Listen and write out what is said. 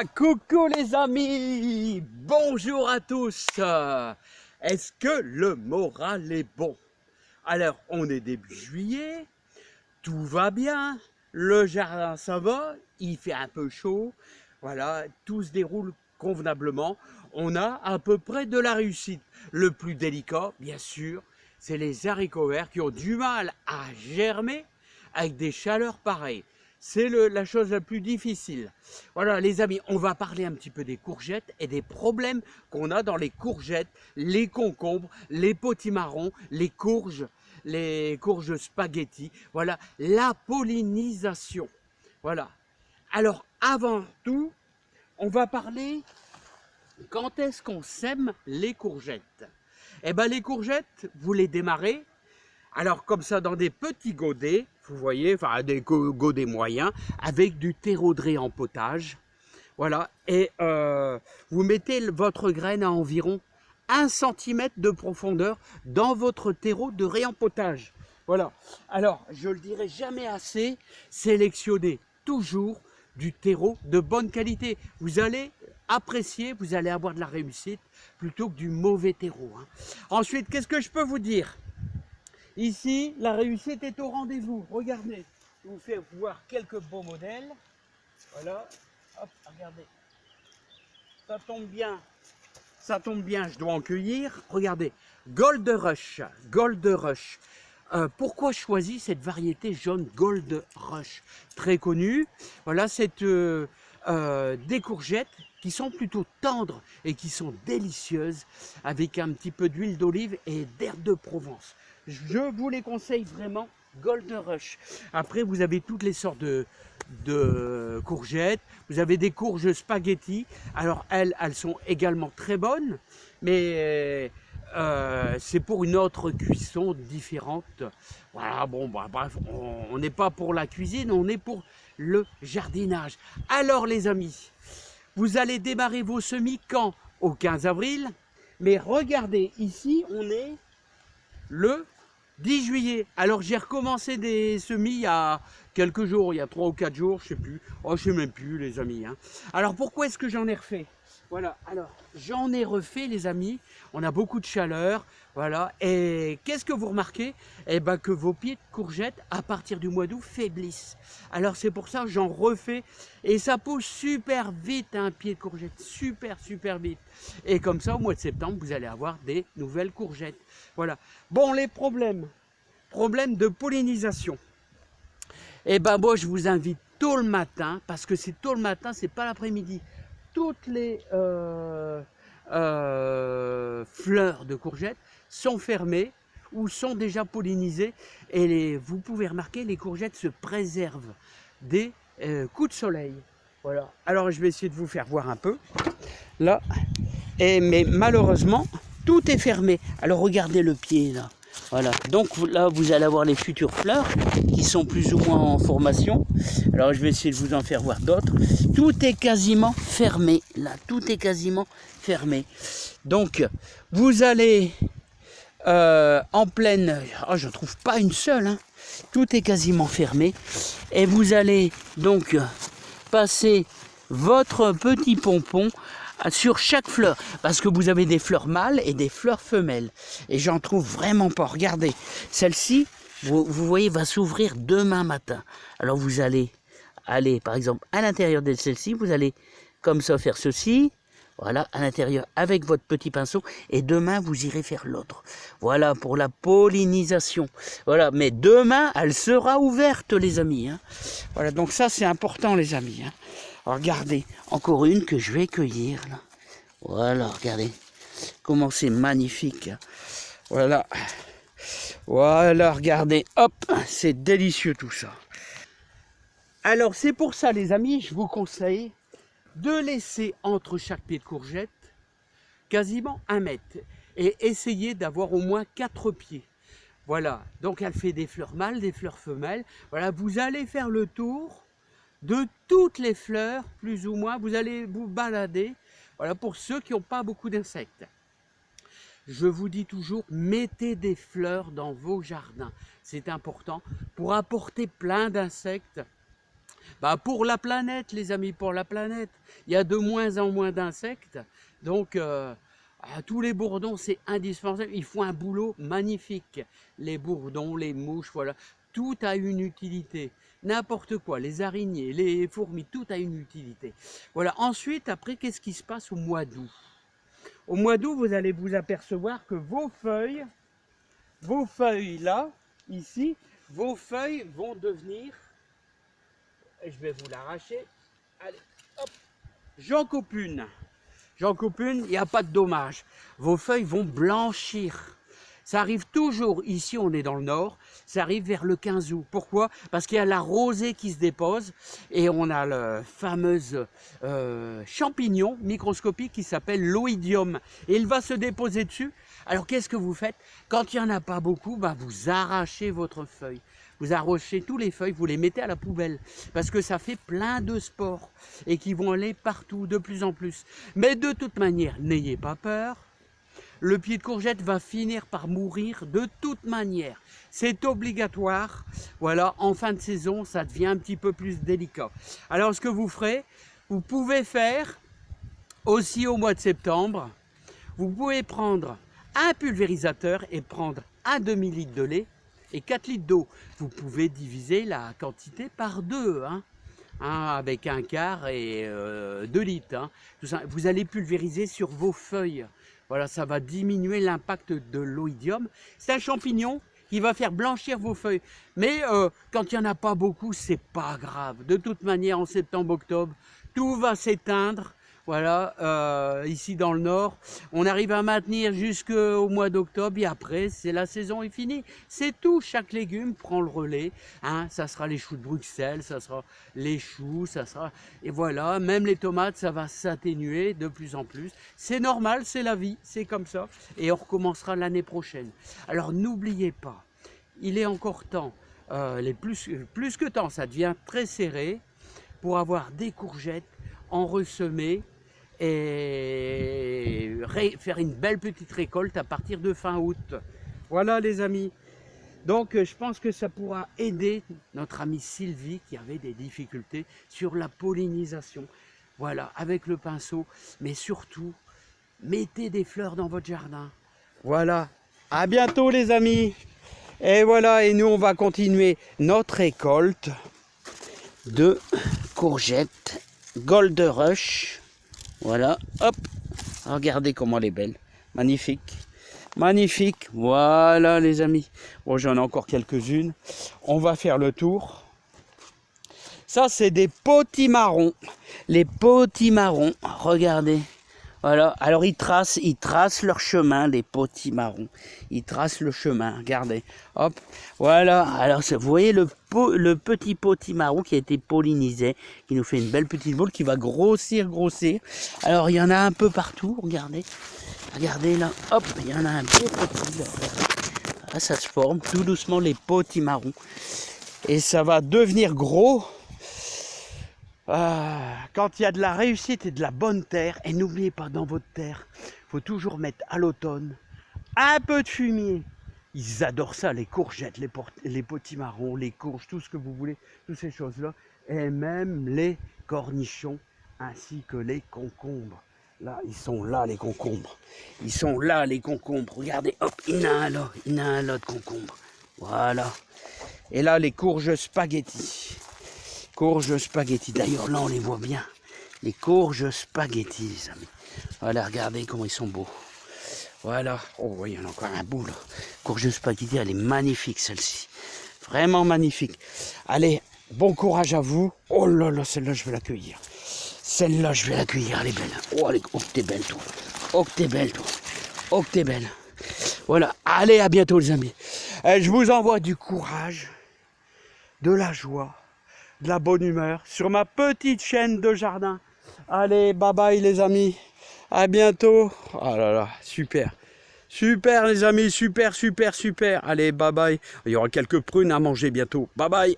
Coucou les amis, bonjour à tous. Est-ce que le moral est bon? Alors, on est début juillet, tout va bien, le jardin ça va, il fait un peu chaud, voilà, tout se déroule convenablement, on a à peu près de la réussite. Le plus délicat, bien sûr, c'est les haricots verts qui ont du mal à germer avec des chaleurs pareilles. C'est la chose la plus difficile. Voilà les amis, on va parler un petit peu des courgettes et des problèmes qu'on a dans les courgettes, les concombres, les potimarrons, les courges spaghetti. Voilà, la pollinisation. Voilà. Alors avant tout, on va parler quand est-ce qu'on sème les courgettes. Eh bien les courgettes, vous les démarrez. Alors comme ça dans des petits godets, vous voyez, enfin des godets moyens, avec du terreau de riz en potage. Voilà, et vous mettez votre graine à environ 1 cm de profondeur dans votre terreau de riz en potage. Voilà, alors je le dirai jamais assez, sélectionnez toujours du terreau de bonne qualité. Vous allez apprécier, vous allez avoir de la réussite plutôt que du mauvais terreau. Ensuite, qu'est-ce que je peux vous dire? Ici, la réussite est au rendez-vous. Regardez, je vous fais voir quelques beaux modèles. Voilà, hop, regardez. Ça tombe bien, je dois en cueillir. Regardez, Gold Rush, Gold Rush. Pourquoi choisir cette variété jaune Gold Rush? Très connue. Voilà, c'est des courgettes qui sont plutôt tendres et qui sont délicieuses avec un petit peu d'huile d'olive et d'herbe de Provence. Je vous les conseille vraiment, Gold Rush. Après, vous avez toutes les sortes de courgettes. Vous avez des courges spaghetti. Alors, elles sont également très bonnes, mais c'est pour une autre cuisson différente. Voilà, bon, bah, bref, on n'est pas pour la cuisine, on est pour le jardinage. Alors, les amis, vous allez démarrer vos semis quand? Au 15 avril. Mais regardez, ici, on est le 10 juillet. Alors j'ai recommencé des semis il y a quelques jours, il y a 3 ou 4 jours, je sais plus. Oh, je sais même plus les amis. Alors pourquoi est-ce que j'en ai refait? Voilà, alors j'en ai refait les amis, on a beaucoup de chaleur, voilà, et qu'est-ce que vous remarquez? Eh bien que vos pieds de courgettes, à partir du mois d'août, faiblissent. Alors c'est pour ça que j'en refais, et ça pousse super vite un pied de courgette, super vite. Et comme ça, au mois de septembre, vous allez avoir des nouvelles courgettes. Voilà. Bon, les problèmes de pollinisation. Eh ben moi, je vous invite tôt le matin, parce que c'est tôt le matin, c'est pas l'après-midi. Toutes les fleurs de courgettes sont fermées ou sont déjà pollinisées et vous pouvez remarquer les courgettes se préservent des coups de soleil. Voilà. Alors je vais essayer de vous faire voir un peu là, mais malheureusement tout est fermé. Alors regardez le pied là. Voilà, donc là vous allez avoir les futures fleurs qui sont plus ou moins en formation. Alors je vais essayer de vous en faire voir d'autres. Tout est quasiment fermé, là, tout est quasiment fermé. Donc vous allez en pleine, oh, je ne trouve pas une seule, tout est quasiment fermé. Et vous allez donc passer votre petit pompon sur chaque fleur, parce que vous avez des fleurs mâles et des fleurs femelles, et j'en trouve vraiment pas. Regardez, celle-ci, vous voyez, va s'ouvrir demain matin. Alors vous allez aller, par exemple, à l'intérieur de celle-ci, vous allez comme ça faire ceci, voilà, à l'intérieur avec votre petit pinceau, et demain vous irez faire l'autre. Voilà pour la pollinisation. Voilà, mais demain elle sera ouverte les amis. Voilà, donc ça c'est important les amis. Regardez, encore une que je vais cueillir. Là. Voilà, regardez. Comment c'est magnifique. Voilà. Voilà, regardez. Hop, c'est délicieux tout ça. Alors, c'est pour ça, les amis, je vous conseille de laisser entre chaque pied de courgette quasiment 1 mètre. Et essayer d'avoir au moins 4 pieds. Voilà, donc elle fait des fleurs mâles, des fleurs femelles. Voilà, vous allez faire le tour de toutes les fleurs, plus ou moins, vous allez vous balader, voilà, pour ceux qui n'ont pas beaucoup d'insectes. Je vous dis toujours, mettez des fleurs dans vos jardins, c'est important pour apporter plein d'insectes. Bah pour la planète, les amis, pour la planète. Il y a de moins en moins d'insectes. Donc, tous les bourdons, c'est indispensable. Ils font un boulot magnifique. Les bourdons, les mouches, voilà. Tout a une utilité. N'importe quoi, les araignées, les fourmis, tout a une utilité. Voilà. Ensuite, après, qu'est-ce qui se passe au mois d'août? Au mois d'août, vous allez vous apercevoir que vos feuilles là, ici, vos feuilles vont devenir, et je vais vous l'arracher, allez, hop, j'en coupe une, il n'y a pas de dommage, vos feuilles vont blanchir. Ça arrive toujours, ici on est dans le nord, ça arrive vers le 15 août. Pourquoi? Parce qu'il y a la rosée qui se dépose et on a le fameux champignon microscopique qui s'appelle l'oïdium. Et il va se déposer dessus. Alors qu'est-ce que vous faites? Quand il n'y en a pas beaucoup, bah, vous arrachez votre feuille. Vous arrachez tous les feuilles, vous les mettez à la poubelle. Parce que ça fait plein de spores et qui vont aller partout de plus en plus. Mais de toute manière, n'ayez pas peur. Le pied de courgette va finir par mourir de toute manière. C'est obligatoire. Voilà, en fin de saison, ça devient un petit peu plus délicat. Alors, ce que vous ferez, vous pouvez faire aussi au mois de septembre, vous pouvez prendre un pulvérisateur et prendre un demi-litre de lait et 4 litres d'eau. Vous pouvez diviser la quantité par 2, avec un quart et 2 litres. Tout ça. Vous allez pulvériser sur vos feuilles. Voilà, ça va diminuer l'impact de l'oïdium. C'est un champignon qui va faire blanchir vos feuilles. Mais quand il n'y en a pas beaucoup, c'est pas grave. De toute manière, en septembre-octobre, tout va s'éteindre. Voilà, ici dans le nord, on arrive à maintenir jusqu'au mois d'octobre et après, c'est la saison est finie. C'est tout, chaque légume prend le relais. Ça sera les choux de Bruxelles, ça sera les choux, ça sera... Et voilà, même les tomates, ça va s'atténuer de plus en plus. C'est normal, c'est la vie, c'est comme ça. Et on recommencera l'année prochaine. Alors n'oubliez pas, il est encore temps, plus que temps, ça devient très serré, pour avoir des courgettes enresemées et faire une belle petite récolte à partir de fin août. Voilà les amis. Donc je pense que ça pourra aider notre amie Sylvie qui avait des difficultés sur la pollinisation. Voilà, avec le pinceau, mais surtout, mettez des fleurs dans votre jardin. Voilà, à bientôt les amis. Et voilà, et nous on va continuer notre récolte de courgettes Gold Rush. Voilà, hop, regardez comment elle est belle, magnifique, magnifique. Voilà les amis, bon j'en ai encore quelques-unes, on va faire le tour. Ça c'est des potimarrons, les potimarrons, regardez. Voilà, alors ils tracent leur chemin, les potimarrons. Ils tracent le chemin, regardez. Hop, voilà. Alors vous voyez le petit potimarron qui a été pollinisé, qui nous fait une belle petite boule qui va grossir. Alors il y en a un peu partout, regardez. Regardez là, hop, il y en a un peu petit. Là, ça se forme tout doucement les potimarrons. Et ça va devenir gros. Quand il y a de la réussite et de la bonne terre, et n'oubliez pas dans votre terre, il faut toujours mettre à l'automne un peu de fumier. Ils adorent ça, les courgettes, les potimarrons, les courges, tout ce que vous voulez, toutes ces choses-là, et même les cornichons ainsi que les concombres. Là, ils sont là les concombres. Ils sont là les concombres. Regardez, hop, il y en a un là de concombres. Voilà. Et là, les courges spaghettis. Courges spaghettis. D'ailleurs, là, on les voit bien. Les courges spaghettis, les amis. Voilà, regardez comment ils sont beaux. Voilà. Oh, oui, il y en a encore un bout, là. Courge spaghetti, elle est magnifique, celle-ci. Vraiment magnifique. Allez, bon courage à vous. Oh là là, celle-là, je vais l'accueillir. Celle-là, je vais l'accueillir, elle est belle. Oh, que t'es belle, toi. Oh, que t'es belle, toi. Oh, que t'es belle. Voilà. Allez, à bientôt, les amis. Je vous envoie du courage, de la joie, de la bonne humeur sur ma petite chaîne de jardin. Allez, bye bye les amis, à bientôt. Oh là là, super, super les amis, super. Allez, bye bye. Il y aura quelques prunes à manger bientôt. Bye bye.